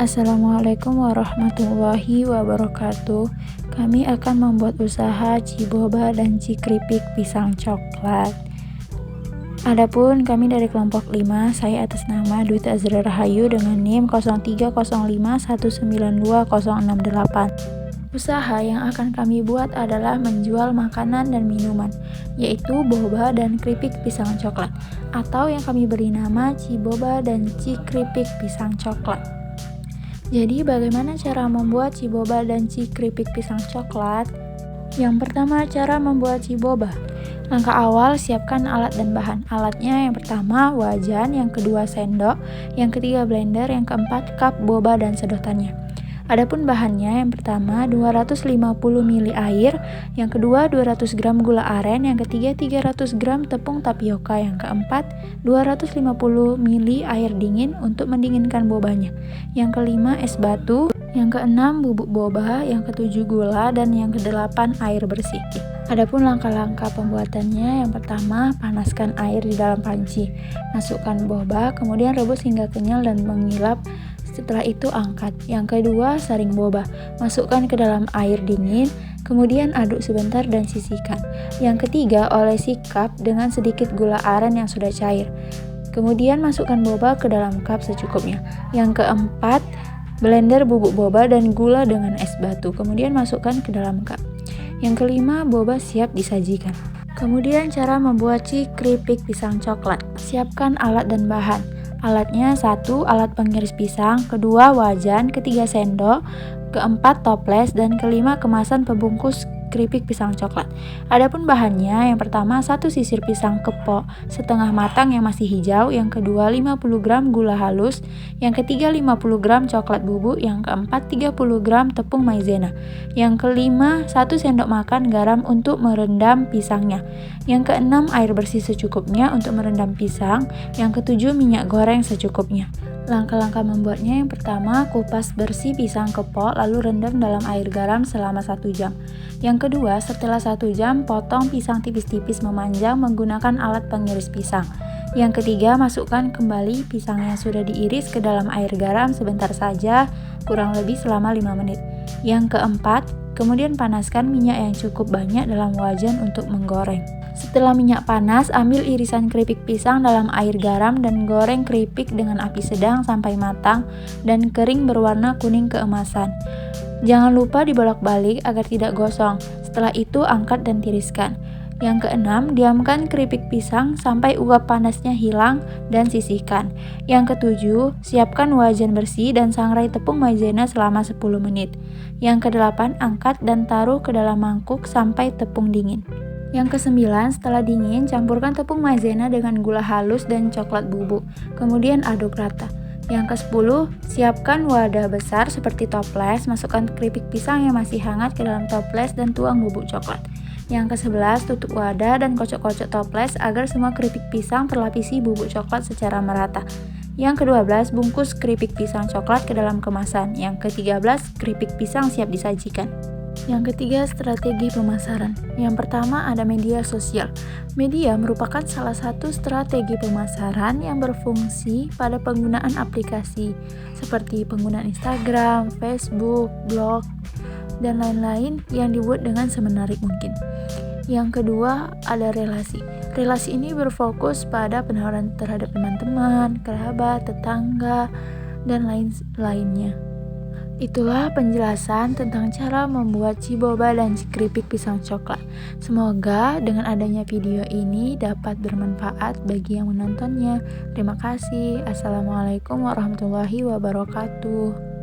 Assalamualaikum warahmatullahi wabarakatuh. Kami akan membuat usaha Ciboba dan Cikripik pisang coklat. Adapun kami dari kelompok 5, saya atas nama Dwi Azra Rahayu dengan NIM 0305192068. Usaha yang akan kami buat adalah menjual makanan dan minuman, yaitu boba dan keripik pisang coklat, atau yang kami beri nama Ciboba dan Cikripik pisang coklat. Jadi bagaimana cara membuat ciboba dan cikripik pisang coklat? Yang pertama, cara membuat ciboba. Langkah awal, siapkan alat dan bahan. Alatnya yang pertama wajan, yang kedua sendok, yang ketiga blender, yang keempat cup boba dan sedotannya. Adapun bahannya, yang pertama 250 ml air, yang kedua 200 gram gula aren, yang ketiga 300 gram tepung tapioka, yang keempat 250 ml air dingin untuk mendinginkan bobanya, yang kelima es batu, yang keenam bubuk boba, yang ketujuh gula, dan yang kedelapan air bersih. Adapun langkah-langkah pembuatannya, yang pertama panaskan air di dalam panci, masukkan boba, kemudian rebus hingga kenyal dan mengilap. Setelah itu angkat. Yang kedua, saring boba. Masukkan ke dalam air dingin, kemudian aduk sebentar dan sisihkan. Yang ketiga, olesi cup dengan sedikit gula aren yang sudah cair. Kemudian masukkan boba ke dalam cup secukupnya. Yang keempat, blender bubuk boba dan gula dengan es batu. Kemudian masukkan ke dalam cup. Yang kelima, boba siap disajikan. Kemudian cara membuat cikripik pisang coklat. Siapkan alat dan bahan. Alatnya 1. Alat pengiris pisang, kedua wajan, ketiga sendok, keempat toples, dan kelima kemasan pembungkus keripik pisang coklat. Adapun bahannya, yang pertama 1 sisir pisang kepok setengah matang yang masih hijau, yang kedua 50 gram gula halus, yang ketiga 50 gram coklat bubuk, yang keempat 30 gram tepung maizena, yang kelima 1 sendok makan garam untuk merendam pisangnya, yang keenam air bersih secukupnya untuk merendam pisang, yang ketujuh minyak goreng secukupnya. Langkah-langkah membuatnya, yang pertama kupas bersih pisang kepok lalu rendam dalam air garam selama 1 jam. Yang kedua, setelah 1 jam potong pisang tipis-tipis memanjang menggunakan alat pengiris pisang. Yang ketiga, masukkan kembali pisang yang sudah diiris ke dalam air garam sebentar saja, kurang lebih selama 5 menit. Yang keempat, kemudian panaskan minyak yang cukup banyak dalam wajan untuk menggoreng. Setelah minyak panas, ambil irisan keripik pisang dalam air garam dan goreng keripik dengan api sedang sampai matang dan kering berwarna kuning keemasan. Jangan lupa dibolak-balik agar tidak gosong. Setelah itu angkat dan tiriskan. Yang keenam, diamkan keripik pisang sampai uap panasnya hilang dan sisihkan. Yang ketujuh, siapkan wajan bersih dan sangrai tepung maizena selama 10 menit. Yang kedelapan, angkat dan taruh ke dalam mangkuk sampai tepung dingin. Yang kesembilan, setelah dingin, campurkan tepung maizena dengan gula halus dan coklat bubuk, kemudian aduk rata. Yang ke-10, siapkan wadah besar seperti toples, masukkan keripik pisang yang masih hangat ke dalam toples dan tuang bubuk coklat. Yang ke-11, tutup wadah dan kocok-kocok toples agar semua keripik pisang terlapisi bubuk coklat secara merata. Yang ke-12, bungkus keripik pisang coklat ke dalam kemasan. Yang ke-13, keripik pisang siap disajikan. Yang ketiga, strategi pemasaran. Yang pertama ada media sosial. Media merupakan salah satu strategi pemasaran yang berfungsi pada penggunaan aplikasi seperti penggunaan Instagram, Facebook, blog, dan lain-lain yang dibuat dengan semenarik mungkin. Yang kedua ada relasi. Relasi ini berfokus pada penawaran terhadap teman-teman, kerabat, tetangga, dan lain-lainnya. Itulah penjelasan tentang cara membuat ciboba dan cikripik pisang coklat. Semoga dengan adanya video ini dapat bermanfaat bagi yang menontonnya. Terima kasih. Assalamualaikum warahmatullahi wabarakatuh.